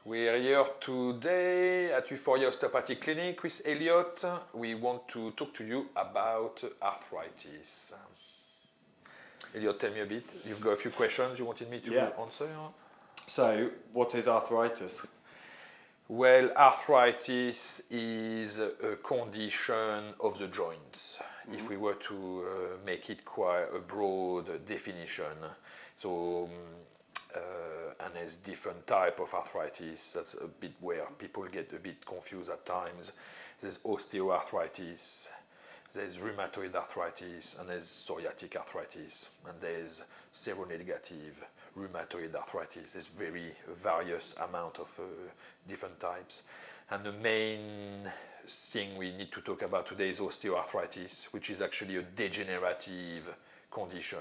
We are here today at Euphoria Osteopathic Clinic with Elliot. We want to talk to you about arthritis. Elliot, tell me a bit. You've got a few questions you wanted me to answer. So, what is arthritis? Well, arthritis is a condition of the joints. If we were to make it quite a broad definition. So, and there's different type of arthritis. That's a bit where people get a bit confused at times. There's osteoarthritis, there's rheumatoid arthritis, and there's psoriatic arthritis, and there's seronegative rheumatoid arthritis. There's very various amount of different types. And the main thing we need to talk about today is osteoarthritis, which is actually a degenerative condition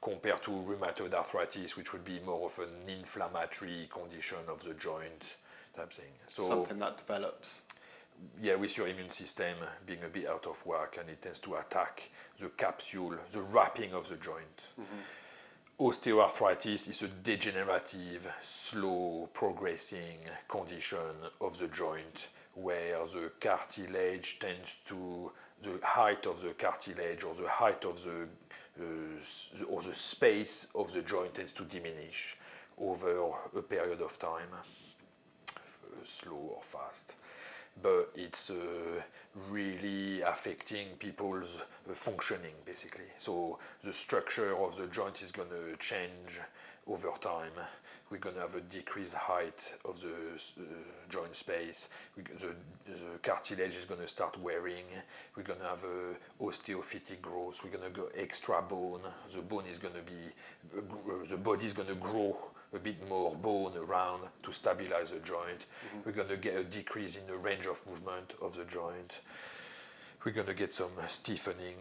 compared to rheumatoid arthritis, which would be more of an inflammatory condition of the joint type thing. So something that develops. Yeah, with your immune system being a bit out of whack, and it tends to attack the capsule, the wrapping of the joint. Osteoarthritis is a degenerative, slow progressing condition of the joint where the cartilage tends to, the height of the cartilage or the height of the space of the joint tends to diminish over a period of time, slow or fast. But it's really affecting people's functioning, basically. So the structure of the joint is going to change over time. We're going to have a decreased height of the joint space. The cartilage is going to start wearing. We're going to have a osteophytic growth. We're going to go extra bone. The bone is going to be, the body is going to grow a bit more bone around to stabilize the joint. We're going to get a decrease in the range of movement of the joint. We're going to get some stiffening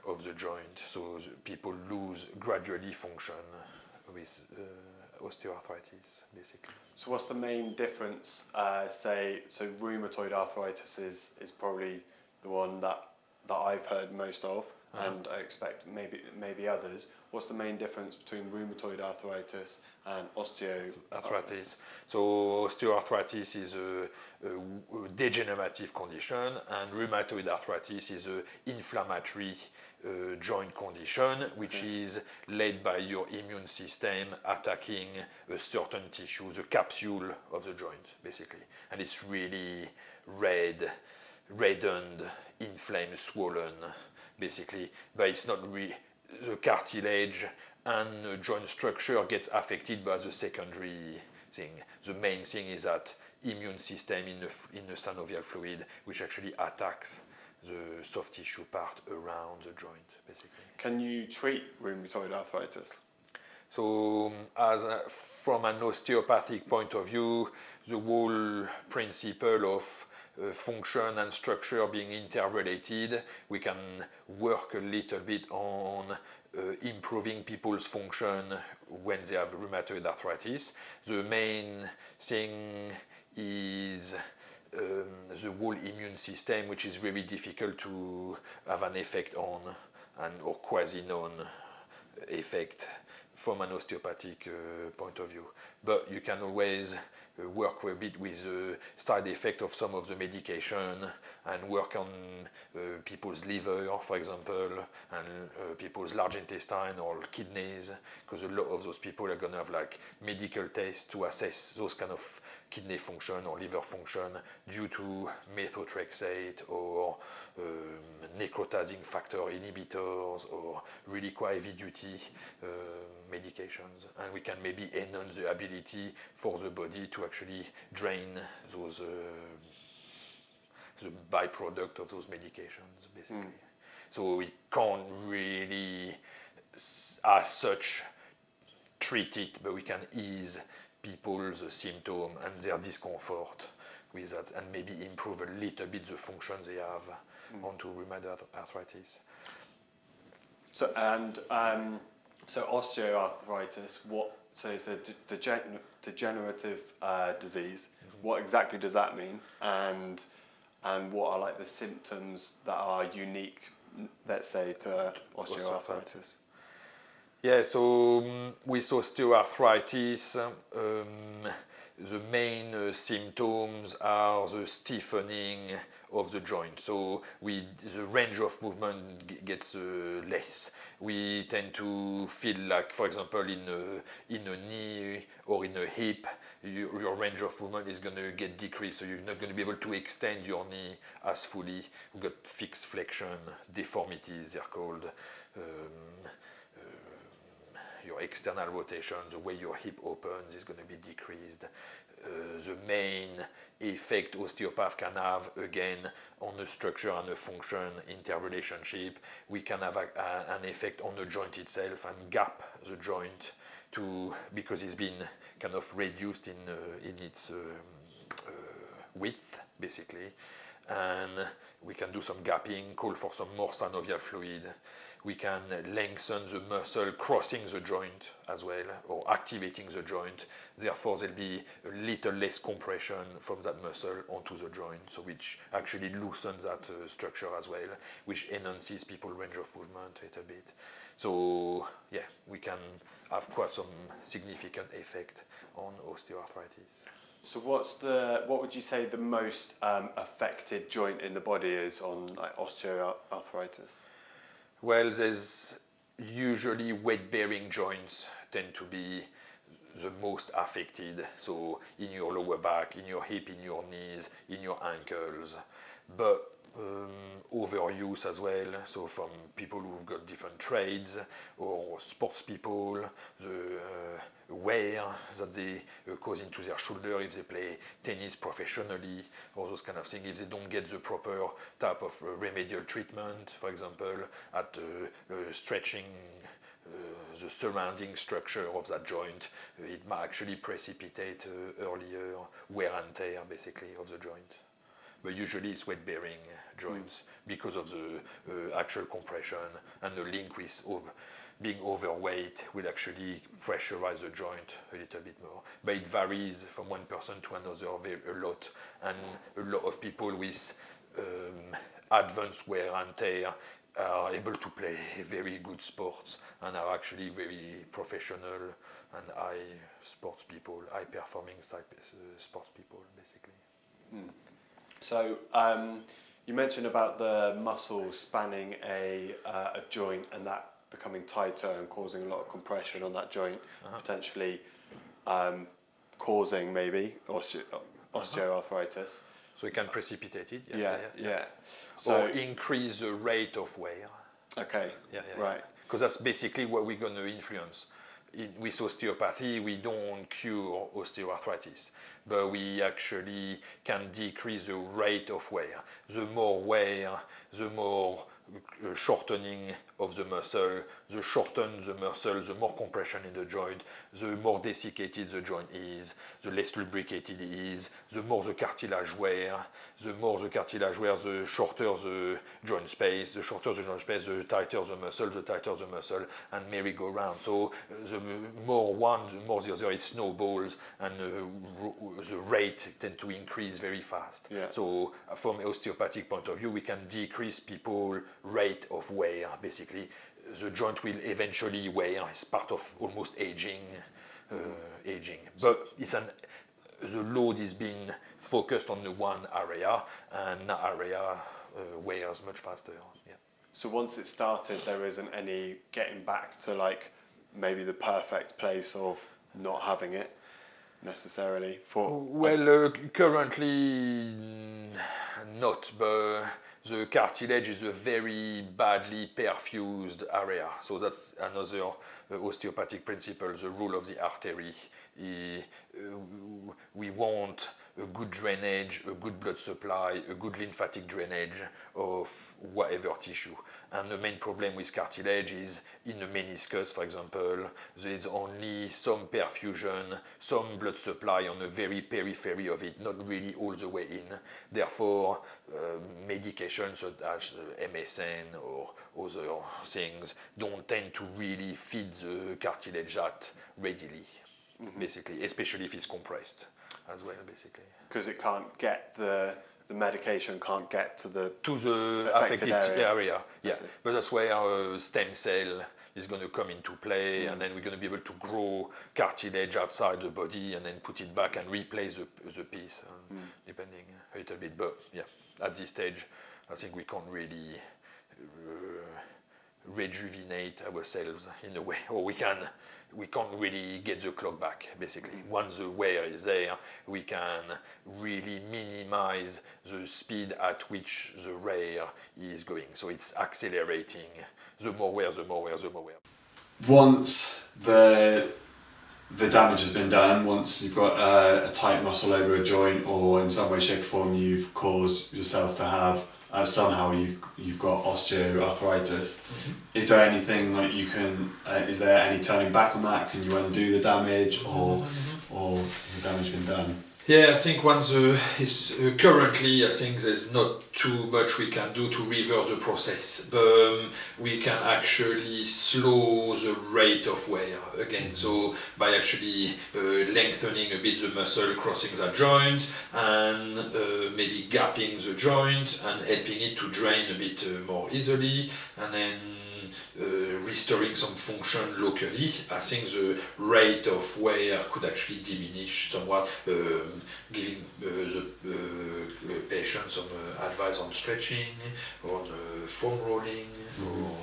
of the joint. So people lose gradually function with osteoarthritis, basically. So what's the main difference? So rheumatoid arthritis is probably the one that I've heard most of, and I expect maybe others. What's the main difference between rheumatoid arthritis and osteoarthritis? So osteoarthritis is a degenerative condition, and rheumatoid arthritis is an inflammatory joint condition, which is led by your immune system attacking a certain tissue, the capsule of the joint, basically. And it's really reddened, inflamed, swollen, basically. But it's not really the cartilage and the joint structure gets affected by the secondary thing. The main thing is that immune system in the synovial fluid, which actually attacks the soft tissue part around the joint, basically. Can you treat rheumatoid arthritis? So, from an osteopathic point of view, the whole principle of function and structure being interrelated, we can work a little bit on improving people's function when they have rheumatoid arthritis. The main thing is the whole immune system, which is very difficult to have an effect on, or quasi-known effect from an osteopathic point of view. But you can always work a bit with the side effect of some of the medication and work on people's liver, for example, and people's large intestine or kidneys, because a lot of those people are going to have like medical tests to assess those kind of kidney function or liver function due to methotrexate or necrotizing factor inhibitors or really quite heavy duty medications. And we can maybe enhance the ability for the body to actually drain those the byproduct of those medications, basically. So we can't really as such treat it, but we can ease people's symptom and their discomfort with that, and maybe improve a little bit the function they have onto rheumatoid arthritis. So so osteoarthritis, so it's a degenerative disease. What exactly does that mean? And what are like the symptoms that are unique, let's say, to osteoarthritis? Yeah, so with osteoarthritis, the main symptoms are the stiffening of the joint. So the range of movement gets less. We tend to feel like, for example, in a knee or in a hip, your range of movement is going to get decreased. So you're not going to be able to extend your knee as fully. You've got fixed flexion, deformities, they're called. Your external rotation, the way your hip opens is going to be decreased. The main effect osteopath can have, again, on the structure and the function interrelationship, we can have an effect on the joint itself and gap the joint because it's been kind of reduced in its width, basically. And we can do some gapping, call for some more synovial fluid. We can lengthen the muscle crossing the joint as well, or activating the joint. Therefore, there'll be a little less compression from that muscle onto the joint, so which actually loosens that structure as well, which enhances people's range of movement a little bit. So, yeah, we can have quite some significant effect on osteoarthritis. So what would you say the most affected joint in the body is on like osteoarthritis? Well, there's usually weight-bearing joints tend to be the most affected. So in your lower back, in your hip, in your knees, in your ankles. But overuse as well, so from people who've got different trades or sports people, the wear that they cause into their shoulder if they play tennis professionally, or those kind of things, if they don't get the proper type of remedial treatment, for example, at stretching the surrounding structure of that joint, it might actually precipitate earlier wear and tear, basically, of the joint. But usually it's weight-bearing joints because of the actual compression and the link with being overweight will actually pressurize the joint a little bit more. But it varies from one person to another a lot, and a lot of people with advanced wear and tear are able to play very good sports and are actually very professional and high sports people, high performing type sports people, basically. So you mentioned about the muscle spanning a joint and that becoming tighter and causing a lot of compression on that joint, potentially causing maybe osteoarthritis. So it can precipitate it. Yeah. So, or increase the rate of wear. Okay. Right. Because that's basically what we're going to influence. With osteopathy, we don't cure osteoarthritis, but we actually can decrease the rate of wear. The more wear, the more shortening of the muscle. The shorten the muscle, the more compression in the joint, the more desiccated the joint is, the less lubricated it is, the more the cartilage wear. The more the cartilage wear, the shorter the joint space. The shorter the joint space, the tighter the muscle, and merry-go-round. So the more one, the more the other, it snowballs, and the rate tends to increase very fast. Yeah. So from an osteopathic point of view, we can decrease people's rate of wear, basically. The joint will eventually wear. It's part of almost aging. But the load is being focused on the one area, and that area wears much faster. Yeah. So once it started, there isn't any getting back to like maybe the perfect place of not having it necessarily for. Well, currently not, but the cartilage is a very badly perfused area. So that's another osteopathic principle, the rule of the artery. We want a good drainage, a good blood supply, a good lymphatic drainage of whatever tissue. And the main problem with cartilage is in the meniscus, for example, there's only some perfusion, some blood supply on the very periphery of it, not really all the way in. Therefore, medications such as MSN or other things don't tend to really feed the cartilage that readily, basically, especially if it's compressed as well, basically. Because it can't get the medication can't get to the affected area. Yeah, see. but that's where our stem cell is going to come into play, and then we're going to be able to grow cartilage outside the body and then put it back and replace the piece, depending a little bit. But yeah, at this stage, I think we can't really rejuvenate ourselves in a way, or we can't really get the clock back, basically. Once the wear is there, we can really minimize the speed at which the wear is going. So it's accelerating. The more wear, the more wear, the more wear. Once the damage has been done, once you've got a tight muscle over a joint, or in some way, shape, or form you've caused yourself to have somehow you've got osteoarthritis. Is there anything that you can? Is there any turning back on that? Can you undo the damage, or has the damage been done? Yeah, I think currently I think there's not too much we can do to reverse the process, but we can actually slow the rate of wear again. So by actually lengthening a bit the muscle crossing that joint, and maybe gapping the joint and helping it to drain a bit more easily, and then restoring some function locally, I think the rate of wear could actually diminish somewhat, giving the patient some advice on stretching, on foam rolling, or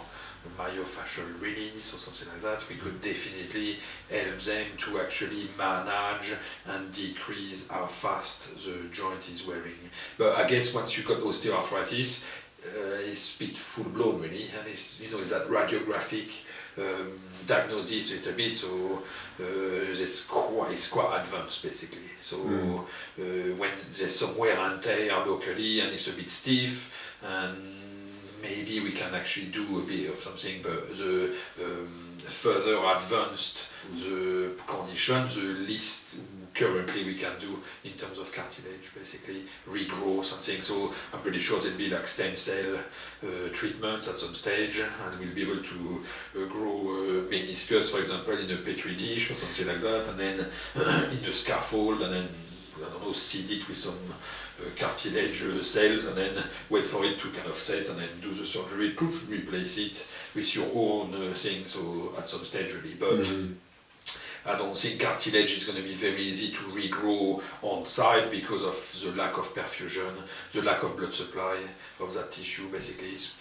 myofascial release or something like that. We could definitely help them to actually manage and decrease how fast the joint is wearing. But I guess once you've got osteoarthritis, it's a bit full-blown really, and it's that radiographic diagnosis a little bit, so it's quite advanced basically. So when there's some wear and tear locally and it's a bit stiff, and maybe we can actually do a bit of something, but the further advanced the condition, the least currently we can do in terms of cartilage, basically regrow something. So I'm pretty sure there'll be like stem cell treatments at some stage, and we'll be able to grow meniscus, for example, in a petri dish or something like that, and then in a scaffold, and then I don't know, seed it with some cartilage cells, and then wait for it to kind of set, and then do the surgery to replace it with your own thing. So at some stage really, but I don't think cartilage is going to be very easy to regrow on site because of the lack of perfusion, the lack of blood supply of that tissue. Basically, it's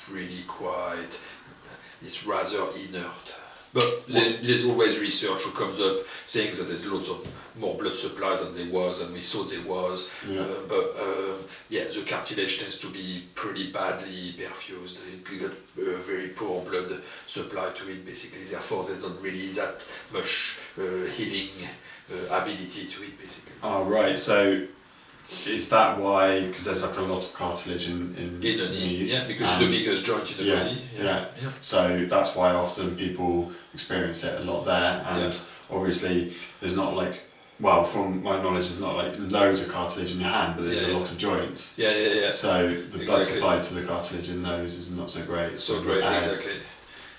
rather inert. But there's always research who comes up saying that there's lots of more blood supply than there was, and we thought there was. The cartilage tends to be pretty badly perfused. It got very poor blood supply to it, basically. Therefore, there's not really that much healing ability to it, basically. Oh, right. So is that why? Because there's like a lot of cartilage in the knees. Yeah, because it's the biggest joint in the body. Yeah. So that's why often people experience it a lot there, and obviously there's not like, well, from my knowledge, there's not like loads of cartilage in your hand, but there's a lot of joints. Yeah. So the blood supply to the cartilage in those is not so great. Exactly.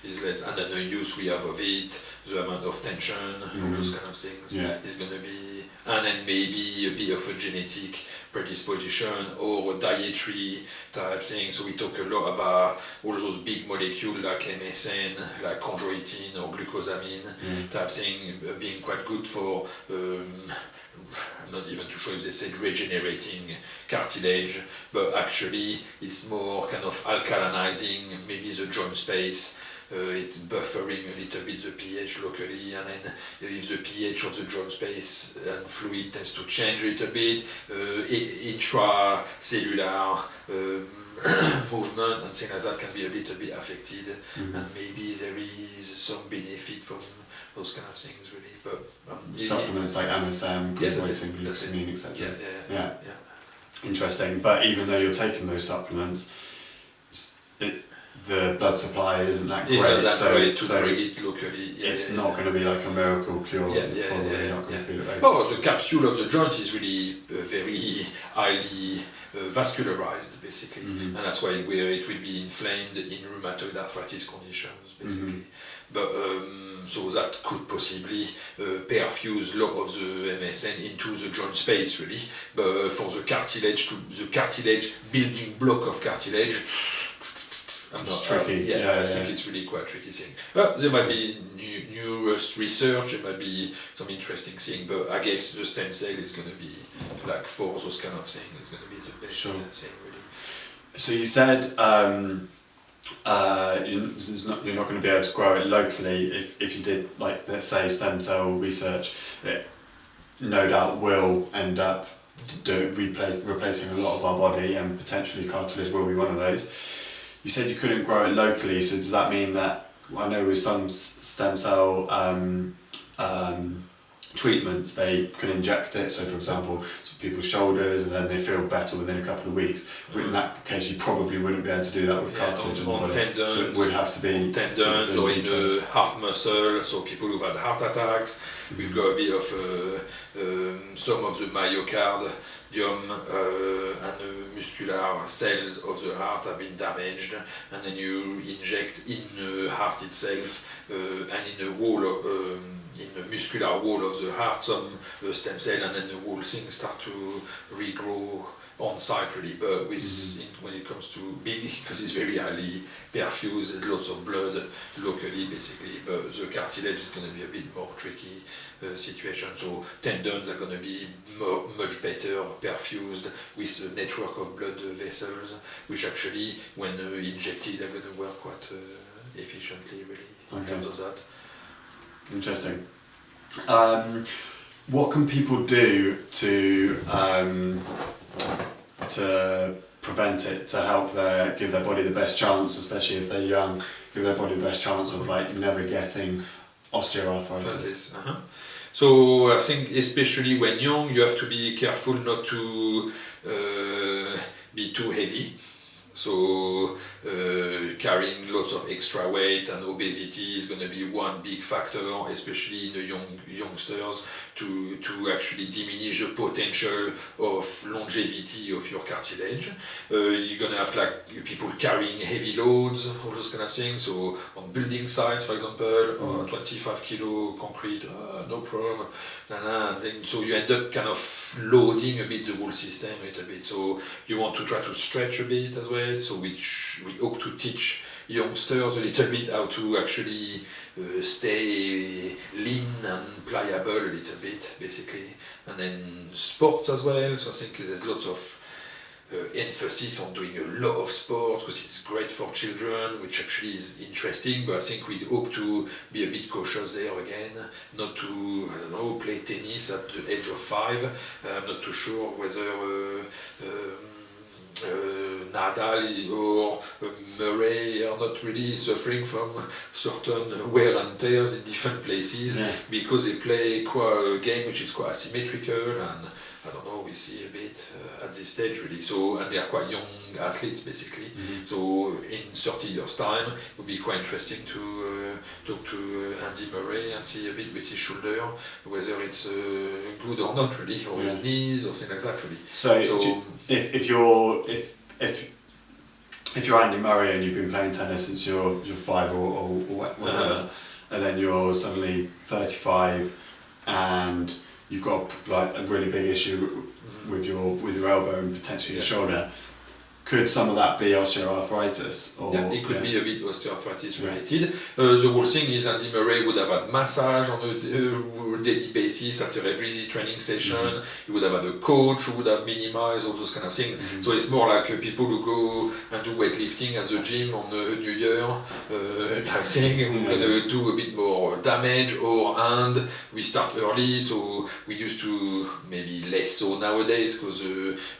Is less, and then the use we have of it, the amount of tension, all those kind of things is going to be, and then maybe a bit of a genetic predisposition or a dietary type thing. So we talk a lot about all those big molecules like MSM, like chondroitin or glucosamine type thing being quite good for, I'm not even too sure if they said regenerating cartilage, but actually it's more kind of alkalinizing maybe the joint space. It's buffering a little bit the pH locally, and then if the pH of the joint space and fluid tends to change a little bit, intracellular movement and things like that can be a little bit affected, and maybe there is some benefit from those kind of things really. But supplements like MSM, chondroitin, glucosamine, etc. Yeah. Interesting. But even though you're taking those supplements, the blood supply isn't that great, so bring it locally. It's not going to be like a miracle cure. Probably not going to feel it very. Oh, the capsule of the joint is really very highly vascularized, basically, and that's why where it will be inflamed in rheumatoid arthritis conditions, basically. But so that could possibly perfuse a lot of the MSM into the joint space, really. But for the cartilage building block of cartilage, It's tricky. I think it's really quite tricky thing. Well, there might be new research, there might be some interesting thing, but I guess the stem cell is going to be, like, for those kind of things, it's going to be the best thing, really. So you said you're not going to be able to grow it locally. If you did, like, let's say, stem cell research, it no doubt will end up replacing a lot of our body, and potentially cartilage will be one of those. You said you couldn't grow it locally, so does that mean that, I know with some stem cell treatments, they can inject it, so for example, people's shoulders, and then they feel better within a couple of weeks. In that case, you probably wouldn't be able to do that with cartilage in the body. Tendons, so it would have to be tendons, or in the heart muscle, so people who've had heart attacks, we've got a bit of some of the myocardium and the muscular cells of the heart have been damaged, and then you inject in the heart itself and in the wall in the muscular wall of the heart some stem cell, and then the whole thing start to regrow on site, really. But when it comes to because it's very highly perfused, there's lots of blood locally, basically, but the cartilage is going to be a bit more tricky situation. So tendons are going to be much better perfused with a network of blood vessels, which actually, when injected, are going to work quite efficiently, really, in terms of that. Interesting. What can people do to prevent it, to help give their body the best chance, especially if they're young, give their body the best chance of, like, never getting osteoarthritis? So I think especially when young, you have to be careful not to be too heavy. So carrying lots of extra weight and obesity is going to be one big factor, especially in the youngsters, to actually diminish the potential of longevity of your cartilage. You're going to have, like, people carrying heavy loads, all those kind of things. So on building sites, for example, 25 kilo concrete, no problem. And then, so you end up kind of loading a bit the whole system a little bit. So you want to try to stretch a bit as well. So we hope to teach youngsters a little bit how to actually stay lean and pliable a little bit, basically. And then sports as well. So I think there's lots of emphasis on doing a lot of sports because it's great for children, which actually is interesting, but I think we hope to be a bit cautious there again, not to, I don't know, play tennis at the age of 5. I'm not too sure whether Nadal or Murray are not really suffering from certain wear and tears in different places, because they play quite a game which is quite asymmetrical, and I don't know, we see a bit at this stage, really. So, and they are quite young athletes, basically. So in 30 years' time, it would be quite interesting to talk to Andy Murray and see a bit with his shoulder whether it's good or not, really, or his knees or something like that, really. So if you're Andy Murray and you've been playing tennis since you're 5 or whatever, and then you're suddenly 35 and you've got, like, a really big issue with your elbow and potentially your shoulder, could some of that be osteoarthritis? Or, it could be a bit osteoarthritis related. The whole thing is Andy Murray would have had massage on a daily basis after every training session. He would have had a coach who would have minimized all those kind of things. So it's more like people who go and do weightlifting at the gym on the New Year type thing, who are going to do a bit more damage, and we start early, so we used to, maybe less so nowadays, because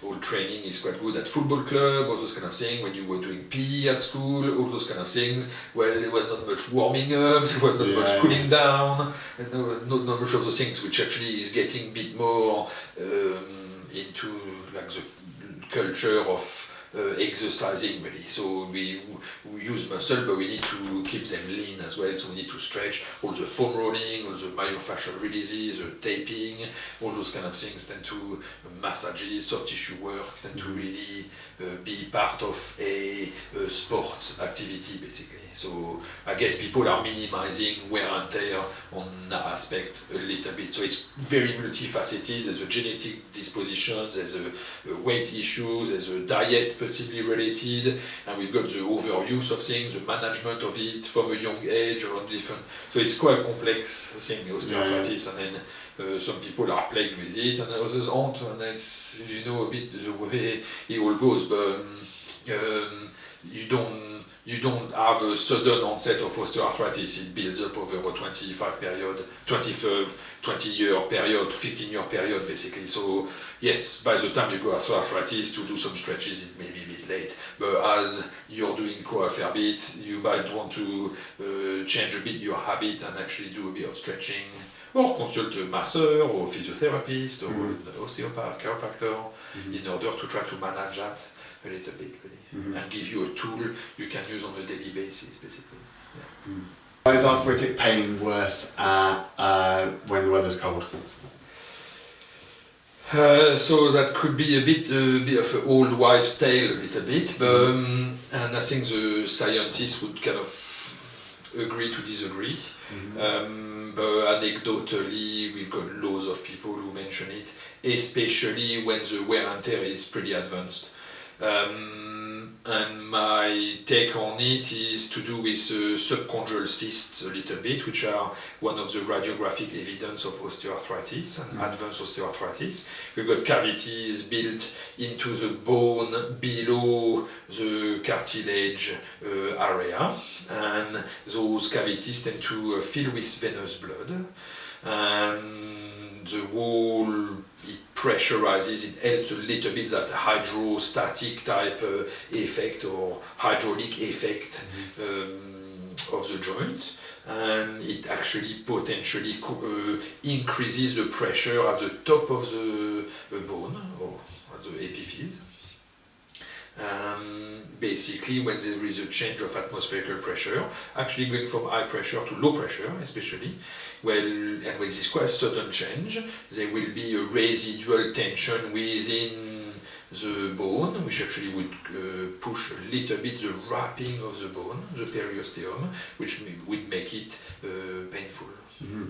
all training is quite good at football club, all those kind of things, when you were doing PE at school, all those kind of things. Well, there was not much warming up, there was not much cooling down, and not much of those things, which actually is getting a bit more into, like, the culture of exercising, really. So we use muscle, but we need to keep them lean as well, so we need to stretch. All the foam rolling, all the myofascial releases, the taping, all those kind of things tend to, massages, soft tissue work, tend to really be part of a sport activity, basically. So I guess people are minimizing wear and tear on that aspect a little bit. So it's very multifaceted. There's a genetic disposition, there's a weight issue, there's a diet possibly related, and we've got the overuse of things, the management of it from a young age around different. So it's quite a complex thing, osteoarthritis, and then some people are plagued with it, and others aren't, and it's a bit the way it all goes. But you don't have a sudden onset of osteoarthritis. It builds up over a 20-year period, 15-year period, basically. So yes, by the time you go osteoarthritis, to do some stretches, it may be a bit late. But as you're doing quite a fair bit, you might want to change a bit your habit and actually do a bit of stretching, or consult a masseur or physiotherapist or an osteopath, chiropractor, in order to try to manage that a little bit, really, and give you a tool you can use on a daily basis, basically. Yeah. Why is arthritic pain worse when the weather's cold? So that could be a bit of an old wives' tale, a little bit, but, and I think the scientists would kind of agree to disagree. But anecdotally, we've got loads of people who mention it, especially when the wear and tear is pretty advanced. And my take on it is to do with subchondral cysts a little bit, which are one of the radiographic evidence of osteoarthritis and advanced osteoarthritis. We've got cavities built into the bone below the cartilage area, and those cavities tend to fill with venous blood, and the wall, it pressurizes, it helps a little bit that hydrostatic type effect or hydraulic effect of the joint, and it actually potentially increases the pressure at the top of the bone or at the epiphyse. Basically, when there is a change of atmospheric pressure, actually going from high pressure to low pressure especially, and when this is quite a sudden change, there will be a residual tension within the bone, which actually would push a little bit the wrapping of the bone, the periosteum, which would make it painful,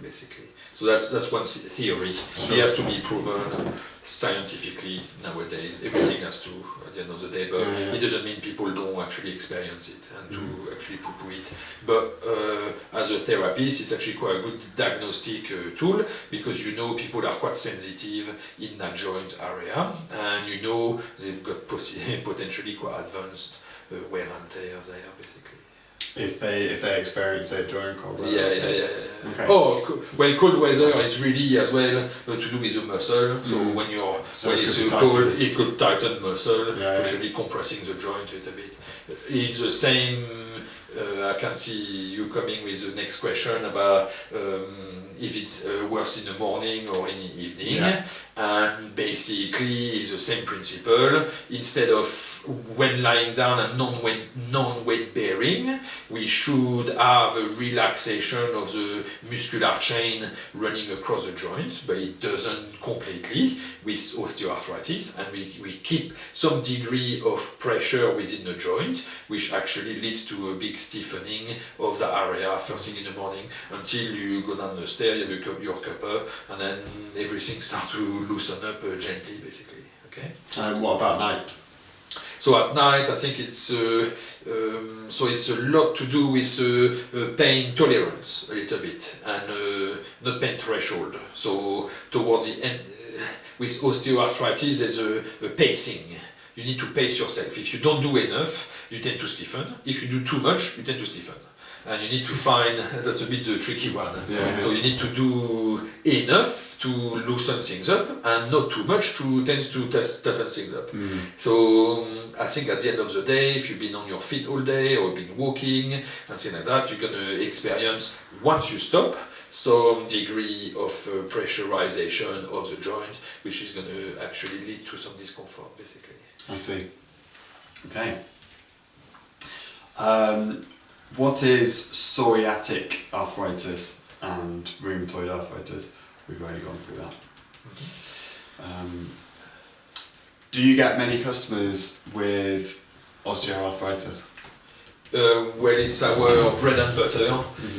basically. So that's one theory. Sure. It has to be proven scientifically nowadays. Everything has to, at the end of the day, but it doesn't mean people don't actually experience it and to actually poo-poo it. But as a therapist, it's actually quite a good diagnostic tool, because people are quite sensitive in that joint area, and they've got potentially quite advanced wear and tear there, basically. If they experience it during cold weather. Yeah. Okay. Well, cold weather is really as well to do with the muscle. So when it's cold, it could tighten muscle, actually compressing the joint a little bit. It's the same. I can see you coming with the next question about if it's worse in the morning or in the evening. Yeah. And basically, it's the same principle. Instead of when lying down and non-weight bearing, we should have a relaxation of the muscular chain running across the joint, but it doesn't completely with osteoarthritis, and we keep some degree of pressure within the joint, which actually leads to a big stiffening of the area first thing in the morning, until you go down the stair, you have your cuppa, and then everything starts to loosen up gently, basically. Okay. And what about night? So at night, I think it's a lot to do with pain tolerance a little bit, and not pain threshold. So towards the end, with osteoarthritis, there's a pacing. You need to pace yourself. If you don't do enough, you tend to stiffen. If you do too much, you tend to stiffen. And you need to find, that's a bit the tricky one. So you need to do enough to loosen things up, and not too much to tend to tighten things up. So I think at the end of the day, if you've been on your feet all day or been walking and things like that, you're going to experience, once you stop, some degree of pressurization of the joint, which is going to actually lead to some discomfort, basically. I see. Okay. What is psoriatic arthritis and rheumatoid arthritis? We've already gone through that. Do you get many customers with osteoarthritis? Well, it's our bread and butter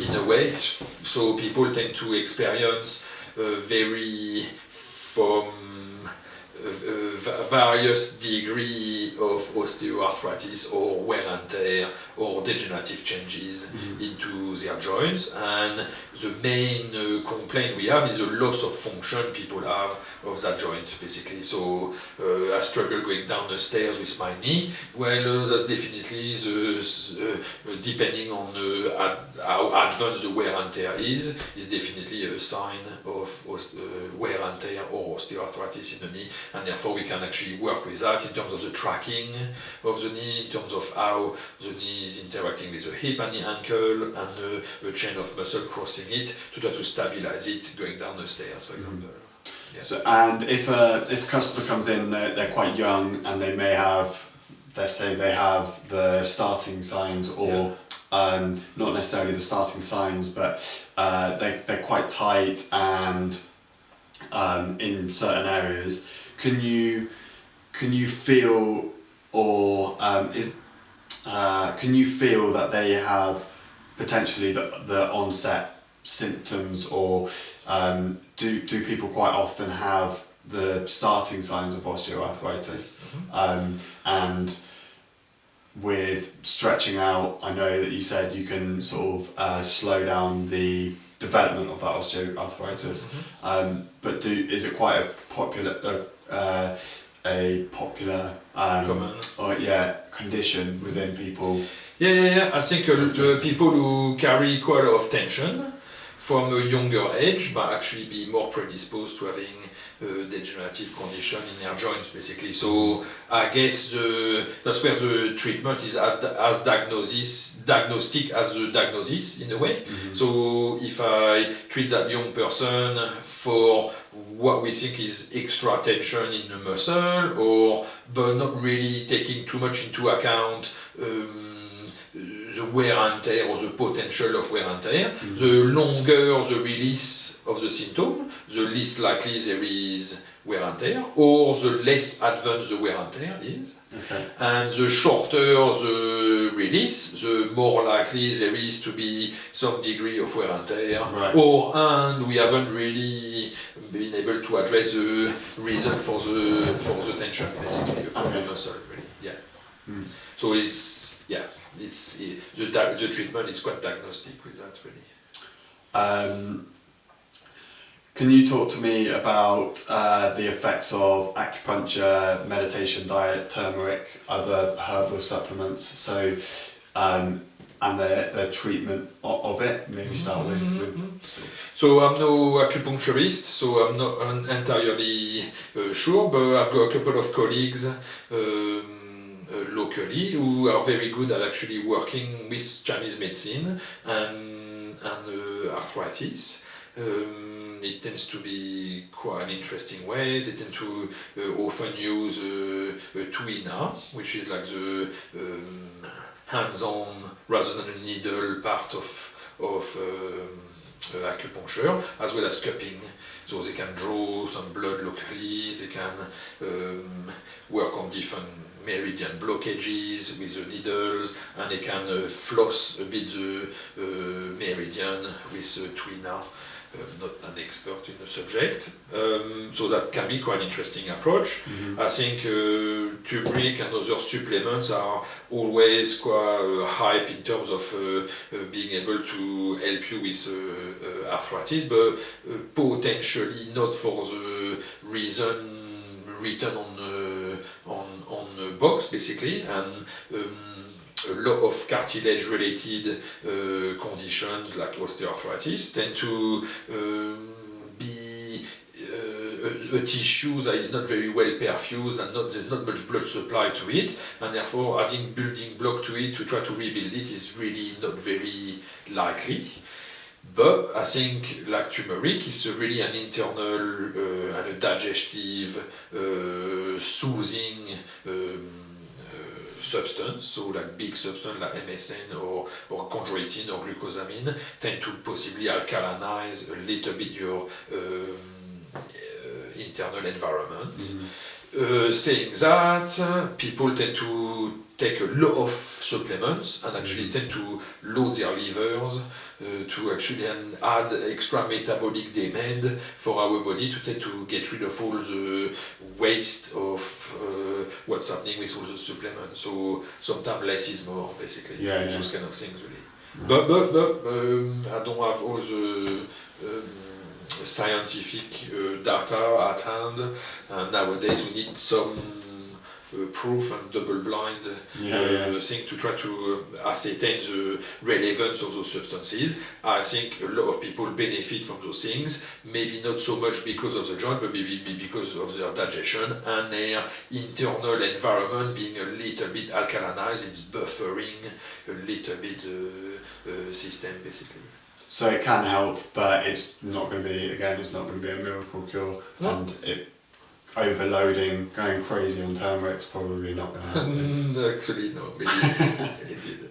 in a way. So people tend to experience various degree of osteoarthritis or wear and tear or degenerative changes into their joints, and the main complaint we have is a loss of function people have of that joint, basically. So I struggle going down the stairs with my knee. Well, that's definitely depending on how advanced the wear and tear is definitely a sign of wear and tear or osteoarthritis in the knee, and therefore we can actually work with that in terms of the tracking of the knee, in terms of how the knee is interacting with the hip and the ankle, and a chain of muscle crossing it to try to stabilize it going down the stairs, for example. Yeah. So, and if a customer comes in, they're quite young, and they may have, let's say they have the starting signs, or not necessarily the starting signs, but they're quite tight and in certain areas. Can you feel, or can you feel that they have potentially the onset symptoms, or do people quite often have the starting signs of osteoarthritis? And with stretching out, I know that you said you can sort of slow down the development of that osteoarthritis, but is it quite a popular Common. condition within people? Yeah. I think people who carry quite a lot of tension from a younger age might actually be more predisposed to having a degenerative condition in their joints, basically. So I guess that's where the treatment is as diagnostic as the diagnosis, in a way. So if I treat that young person for what we think is extra tension in the muscle, but not really taking too much into account the wear and tear or the potential of wear and tear, the longer the release of the symptom, the least likely there is wear and tear, or the less advanced the wear and tear is. Okay. And the shorter the release, the more likely there is to be some degree of wear and tear, right. And we haven't really been able to address the reason for the tension, basically, of the muscle, really. Yeah. So the treatment is quite diagnostic with that, really. Can you talk to me about the effects of acupuncture, meditation, diet, turmeric, other herbal supplements? So, and the treatment of it. Maybe start with. So I'm no acupuncturist, so I'm not entirely sure, but I've got a couple of colleagues locally who are very good at actually working with Chinese medicine and arthritis. It tends to be quite an interesting way. They tend to often use a tuina, which is like the hands-on rather than a needle part of acupuncture, as well as cupping. So they can draw some blood locally, they can work on different meridian blockages with the needles, and they can floss a bit the meridian with the tuina. Not an expert in the subject, so that can be quite an interesting approach. I think turmeric and other supplements are always quite hype in terms of being able to help you with arthritis, but potentially not for the reason written on the box, basically, and a lot of cartilage-related conditions like osteoarthritis tend to be a tissue that is not very well perfused, and there's not much blood supply to it, and therefore adding building block to it to try to rebuild it is really not very likely. But I think, like turmeric, is really an internal and a digestive, soothing substance. So like big substance like MSM or chondroitin or glucosamine tend to possibly alkalinize a little bit your internal environment. Saying that, people tend to take a lot of supplements and actually tend to load their livers to actually add extra metabolic demand for our body to tend to get rid of all the waste of what's happening with all the supplements. So sometimes less is more, basically. Those kind of things, really. But I don't have all the scientific data at hand, and nowadays we need some proof and double-blind thing to try to ascertain the relevance of those substances. I think a lot of people benefit from those things, maybe not so much because of the joint, but maybe because of their digestion and their internal environment being a little bit alkalinized. It's buffering a little bit system, basically. So it can help, but it's not going to be, again, it's not going to be a miracle cure. No. And overloading, going crazy on turmeric is probably not going to help. Actually, no, maybe. Indeed.